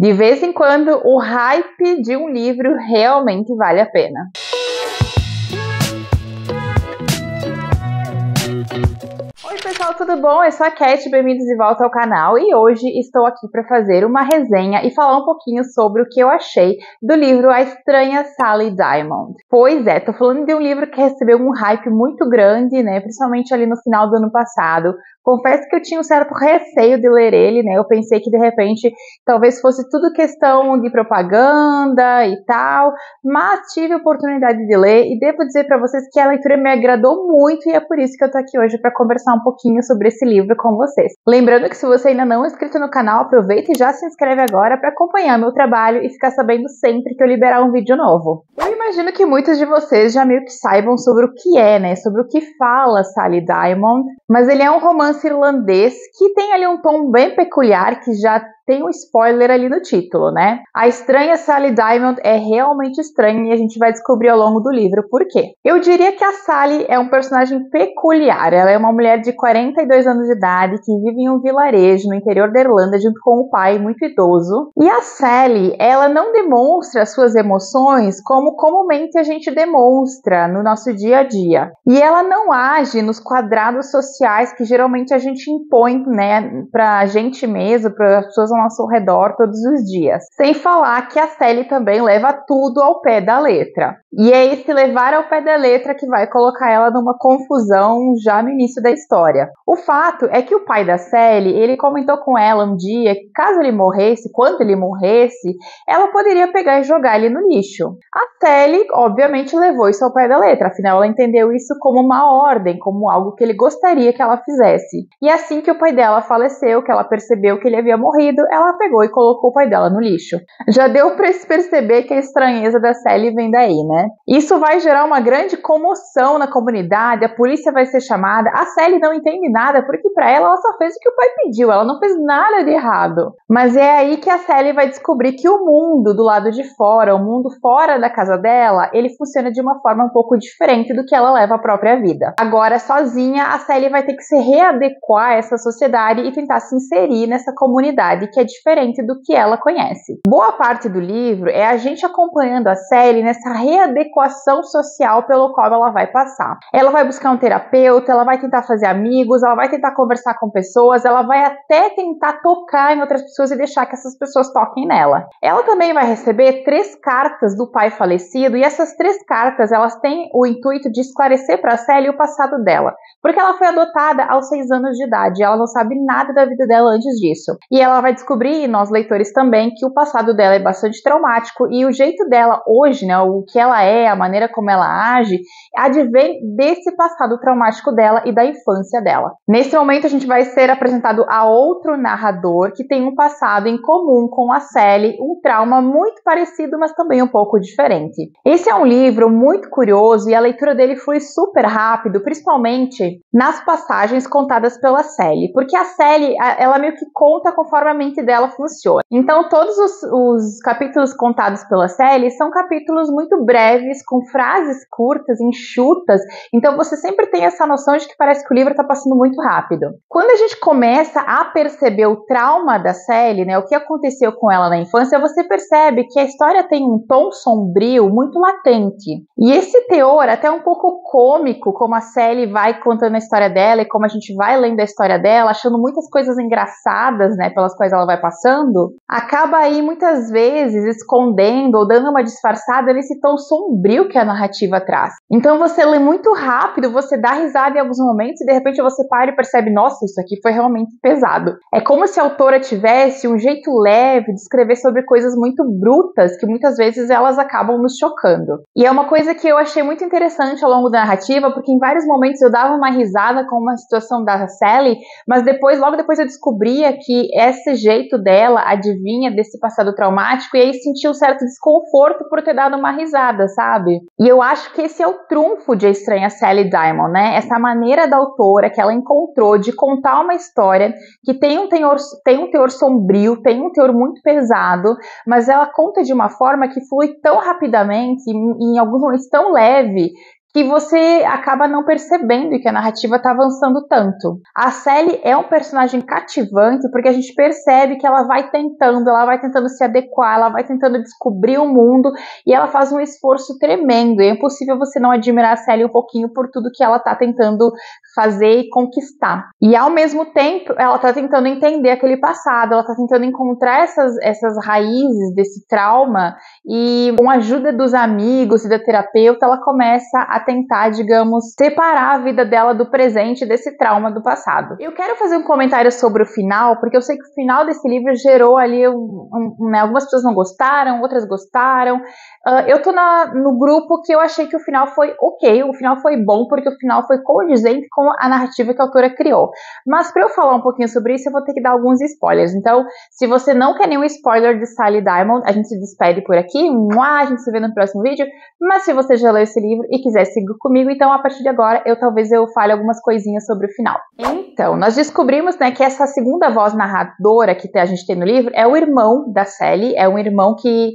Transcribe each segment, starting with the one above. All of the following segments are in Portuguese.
De vez em quando, o hype de um livro realmente vale a pena. Oi pessoal, tudo bom? Eu sou a Cat, bem-vindos de volta ao canal e hoje estou aqui para fazer uma resenha e falar um pouquinho sobre o que eu achei do livro A Estranha Sally Diamond. Pois é, tô falando de um livro que recebeu um hype muito grande, né, principalmente ali no final do ano passado. Confesso que eu tinha um certo receio de ler ele, né, eu pensei que de repente talvez fosse tudo questão de propaganda e tal, mas tive a oportunidade de ler e devo dizer para vocês que a leitura me agradou muito e é por isso que eu tô aqui hoje para conversar um pouquinho sobre esse livro com vocês. Lembrando que se você ainda não é inscrito no canal, aproveita e já se inscreve agora para acompanhar meu trabalho e ficar sabendo sempre que eu liberar um vídeo novo. Eu imagino que muitos de vocês já meio que saibam sobre o que é, né, sobre o que fala Sally Diamond, mas ele é um romance irlandês que tem ali um tom bem peculiar que já tem um spoiler ali no título, né? A Estranha Sally Diamond é realmente estranha e a gente vai descobrir ao longo do livro por quê. Eu diria que a Sally é um personagem peculiar. Ela é uma mulher de 42 anos de idade que vive em um vilarejo no interior da Irlanda junto com um pai muito idoso. E a Sally, ela não demonstra suas emoções como comumente a gente demonstra no nosso dia a dia. E ela não age nos quadrados sociais que geralmente a gente impõe, né, pra gente mesmo, para as pessoas ao nosso redor todos os dias. Sem falar que a Sally também leva tudo ao pé da letra. E é esse levar ao pé da letra que vai colocar ela numa confusão já no início da história. O fato é que o pai da Sally, ele comentou com ela um dia que caso ele morresse, quando ele morresse, ela poderia pegar e jogar ele no lixo. A Sally, obviamente, levou isso ao pé da letra, afinal ela entendeu isso como uma ordem, como algo que ele gostaria que ela fizesse. E assim que o pai dela faleceu, que ela percebeu que ele havia morrido, ela pegou e colocou o pai dela no lixo. Já deu para se perceber que a estranheza da Sally vem daí, né? Isso vai gerar uma grande comoção na comunidade, a polícia vai ser chamada, a Sally não entende nada, porque para ela só fez o que o pai pediu, ela não fez nada de errado. Mas é aí que a Sally vai descobrir que o mundo do lado de fora, o mundo fora da casa dela, ele funciona de uma forma um pouco diferente do que ela leva à própria vida. Agora, sozinha, a Sally vai ter que se readequar a essa sociedade e tentar se inserir nessa comunidade que é diferente do que ela conhece. Boa parte do livro é a gente acompanhando a Sally nessa readequação social pelo qual ela vai passar. Ela vai buscar um terapeuta, ela vai tentar fazer amigos, ela vai tentar conversar com pessoas, ela vai até tentar tocar em outras pessoas e deixar que essas pessoas toquem nela. Ela também vai receber 3 cartas do pai falecido e essas 3 cartas elas têm o intuito de esclarecer para a Sally o passado dela, porque ela foi adotada aos 6 anos de idade e ela não sabe nada da vida dela antes disso. E ela vai descobrir, e nós leitores também, que o passado dela é bastante traumático e o jeito dela hoje, né, o que ela é, a maneira como ela age, advém desse passado traumático dela e da infância dela. Nesse momento a gente vai ser apresentado a outro narrador que tem um passado em comum com a Sally, um trauma muito parecido, mas também um pouco diferente. Esse é um livro muito curioso e a leitura dele flui super rápido, principalmente nas passagens contadas pela Sally, porque a Sally, ela meio que conta conforme a mente dela funciona. Então todos os capítulos contados pela Sally são capítulos muito breves, com frases curtas, enxutas, então você sempre tem essa noção de que parece que o livro está passando muito rápido. Quando a gente começa a perceber o trauma da Sally, né, o que aconteceu com ela na infância, você percebe que a história tem um tom sombrio muito latente. E esse teor, até um pouco cômico, como a Sally vai contando a história dela e como a gente vai lendo a história dela, achando muitas coisas engraçadas, né, pelas quais ela vai passando, acaba aí muitas vezes escondendo ou dando uma disfarçada nesse tom sombrio que a narrativa traz. Então você lê muito rápido, você dá risada em alguns momentos e de repente você para e percebe, nossa, isso aqui foi realmente pesado. É como se a autora tivesse um jeito leve de escrever sobre coisas muito brutas que muitas vezes elas acabam nos chocando. E é uma coisa que eu achei muito interessante ao longo da narrativa, porque em vários momentos eu dava uma risada com uma situação da Sally, mas logo depois eu descobria que esse jeito dela adivinha desse passado traumático e aí sentia um certo desconforto por ter dado uma risada, sabe? E eu acho que esse é o trunfo de A Estranha Sally Diamond, né? Essa maneira da autora que ela encontrou de contar uma história que tem um teor sombrio, tem um teor muito pesado, mas ela conta de uma forma que flui tão rapidamente e em alguns momentos tão leve que você acaba não percebendo que a narrativa está avançando tanto. A Sally é um personagem cativante porque a gente percebe que ela vai tentando se adequar, ela vai tentando descobrir o mundo e ela faz um esforço tremendo. É impossível você não admirar a Sally um pouquinho por tudo que ela está tentando fazer e conquistar. E ao mesmo tempo, ela está tentando entender aquele passado, ela está tentando encontrar essas raízes desse trauma e com a ajuda dos amigos e da terapeuta, ela começa a tentar, digamos, separar a vida dela do presente desse trauma do passado. Eu quero fazer um comentário sobre o final, porque eu sei que o final desse livro gerou ali, né, algumas pessoas não gostaram, outras gostaram. Eu tô no grupo que eu achei que o final foi ok, o final foi bom, porque o final foi condizente com a narrativa que a autora criou. Mas para eu falar um pouquinho sobre isso, eu vou ter que dar alguns spoilers. Então, se você não quer nenhum spoiler de Sally Diamond, a gente se despede por aqui, a gente se vê no próximo vídeo. Mas se você já leu esse livro e quiser seguir comigo, então a partir de agora, talvez eu fale algumas coisinhas sobre o final. Então, nós descobrimos, né, que essa segunda voz narradora que a gente tem no livro é o irmão da Sally, é um irmão que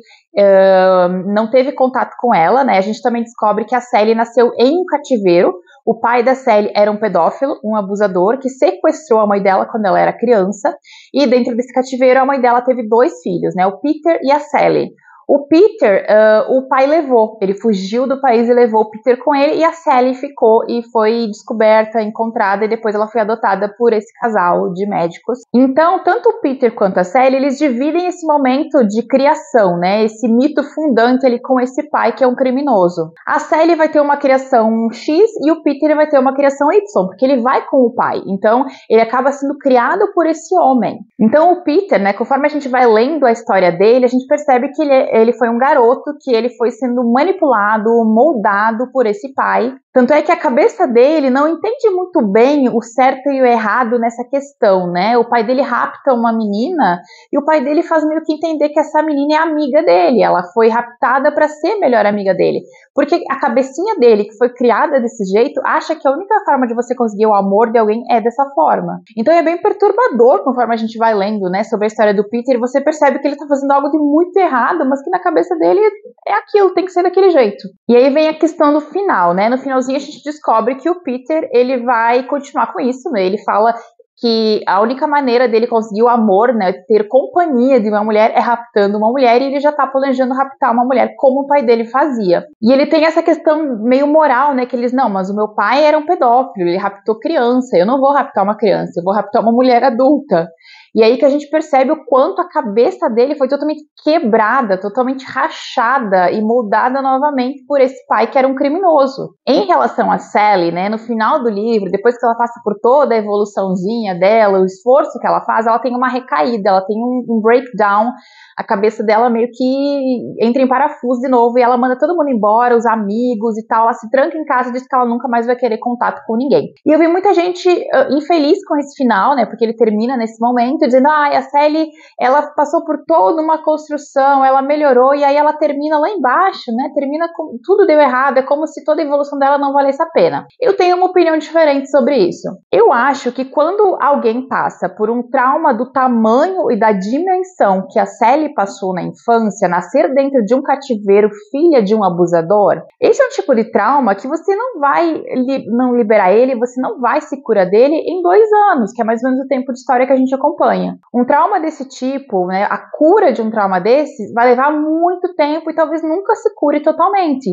não teve contato com ela, né? A gente também descobre que a Sally nasceu em um cativeiro. O pai da Sally era um pedófilo, um abusador, que sequestrou a mãe dela quando ela era criança. E dentro desse cativeiro, a mãe dela teve 2 filhos, né? O Peter e a Sally. O Peter, o pai levou, ele fugiu do país e levou o Peter com ele, e a Sally ficou e foi descoberta, encontrada, e depois ela foi adotada por esse casal de médicos. Então, tanto o Peter quanto a Sally, eles dividem esse momento de criação, né, esse mito fundante ali com esse pai que é um criminoso. A Sally vai ter uma criação X e o Peter vai ter uma criação Y, porque ele vai com o pai, então ele acaba sendo criado por esse homem. Então o Peter, né, conforme a gente vai lendo a história dele, a gente percebe que ele foi um garoto que ele foi sendo manipulado, moldado por esse pai. Tanto é que a cabeça dele não entende muito bem o certo e o errado nessa questão, né? O pai dele rapta uma menina e o pai dele faz meio que entender que essa menina é amiga dele. Ela foi raptada para ser melhor amiga dele. Porque a cabecinha dele, que foi criada desse jeito, acha que a única forma de você conseguir o amor de alguém é dessa forma. Então é bem perturbador conforme a gente vai lendo, né, sobre a história do Peter, e você percebe que ele tá fazendo algo de muito errado, mas que na cabeça dele é aquilo, tem que ser daquele jeito. E aí vem a questão do final, né? No finalzinho a gente descobre que o Peter, ele vai continuar com isso, né? Ele fala que a única maneira dele conseguir o amor, né, ter companhia de uma mulher é raptando uma mulher, e ele já tá planejando raptar uma mulher como o pai dele fazia. E ele tem essa questão meio moral, né, que eles, não, mas o meu pai era um pedófilo, ele raptou criança, eu não vou raptar uma criança, eu vou raptar uma mulher adulta. E aí que a gente percebe o quanto a cabeça dele foi totalmente quebrada, totalmente rachada e moldada novamente por esse pai que era um criminoso. Em relação a Sally, né, no final do livro, depois que ela passa por toda a evoluçãozinha dela, o esforço que ela faz, ela tem uma recaída, ela tem um breakdown, a cabeça dela meio que entra em parafuso de novo e ela manda todo mundo embora, os amigos e tal, ela se tranca em casa e diz que ela nunca mais vai querer contato com ninguém. E eu vi muita gente infeliz com esse final, né, porque ele termina nesse momento dizendo, a Sally, ela passou por toda uma construção, ela melhorou, e aí ela termina lá embaixo, né, termina com tudo deu errado, é como se toda a evolução dela não valesse a pena. Eu tenho uma opinião diferente sobre isso. Eu acho que quando alguém passa por um trauma do tamanho e da dimensão que a Sally passou na infância, nascer dentro de um cativeiro, filha de um abusador, esse é um tipo de trauma que você não vai não liberar ele, você não vai se curar dele em 2 anos, que é mais ou menos o tempo de história que a gente acompanha. Um trauma desse tipo, né, a cura de um trauma desse vai levar muito tempo e talvez nunca se cure totalmente.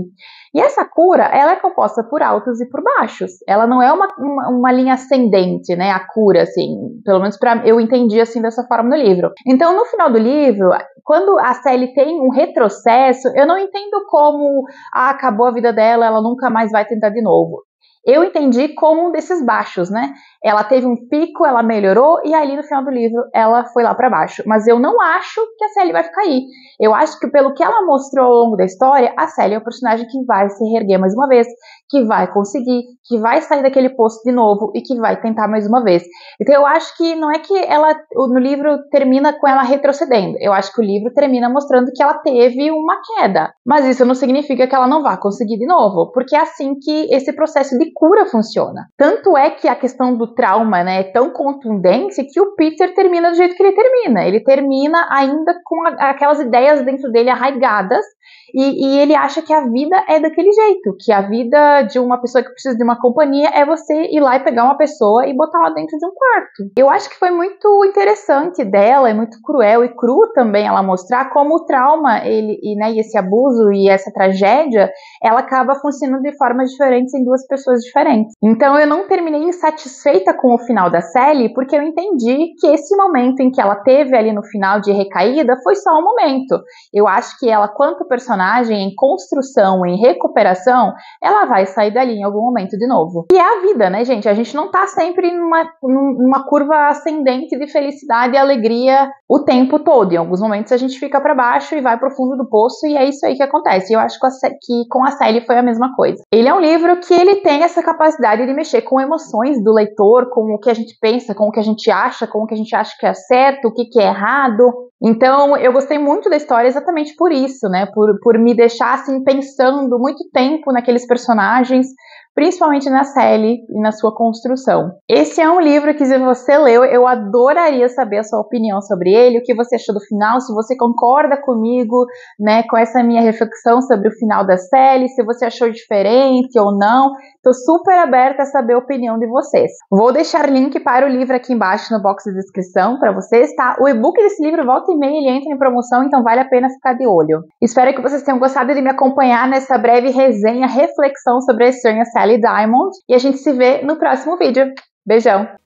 E essa cura, ela é composta por altos e por baixos. Ela não é uma linha ascendente, né, a cura, assim, pelo menos eu entendi assim dessa forma no livro. Então, no final do livro, quando a Sally tem um retrocesso, eu não entendo como acabou a vida dela, ela nunca mais vai tentar de novo. Eu entendi como um desses baixos, né? Ela teve um pico, ela melhorou e ali no final do livro ela foi lá para baixo. Mas eu não acho que a Sally vai ficar aí. Eu acho que pelo que ela mostrou ao longo da história, a Sally é o personagem que vai se reerguer mais uma vez, que vai conseguir, que vai sair daquele poço de novo e que vai tentar mais uma vez. Então eu acho que não é que ela no livro termina com ela retrocedendo. Eu acho que o livro termina mostrando que ela teve uma queda. Mas isso não significa que ela não vá conseguir de novo, porque é assim que esse processo de cura funciona. Tanto é que a questão do trauma, né, é tão contundente que o Peter termina do jeito que ele termina. Ele termina ainda com aquelas ideias dentro dele arraigadas e ele acha que a vida é daquele jeito, que a vida vida de uma pessoa que precisa de uma companhia é você ir lá e pegar uma pessoa e botar lá dentro de um quarto. Eu acho que foi muito interessante dela, é muito cruel e cru também ela mostrar como o trauma, e esse abuso e essa tragédia, ela acaba funcionando de formas diferentes em duas pessoas diferentes. Então eu não terminei insatisfeita com o final da Sally, porque eu entendi que esse momento em que ela teve ali no final de recaída foi só um momento. Eu acho que ela, quanto personagem, em construção, em recuperação, ela vai sair dali em algum momento de novo. E é a vida, né, gente? A gente não tá sempre numa curva ascendente de felicidade e alegria o tempo todo. Em alguns momentos a gente fica para baixo e vai pro fundo do poço, e é isso aí que acontece. E eu acho que com a Sally foi a mesma coisa. Ele é um livro que ele tem essa capacidade de mexer com emoções do leitor, com o que a gente pensa, com o que a gente acha, com o que a gente acha que é certo, o que é errado. Então, eu gostei muito da história exatamente por isso, né? Por me deixar, assim, pensando muito tempo naqueles personagens, principalmente na Sally e na sua construção. Esse é um livro que, se você leu, eu adoraria saber a sua opinião sobre ele, o que você achou do final, se você concorda comigo, né, com essa minha reflexão sobre o final da Sally, se você achou diferente ou não. Tô super aberta a saber a opinião de vocês. Vou deixar link para o livro aqui embaixo no box de descrição para vocês, tá? O e-book desse livro, volta e meia, ele entra em promoção, então vale a pena ficar de olho. Espero que vocês tenham gostado de me acompanhar nessa breve resenha, reflexão sobre a estranha Sally Diamond, e a gente se vê no próximo vídeo. Beijão!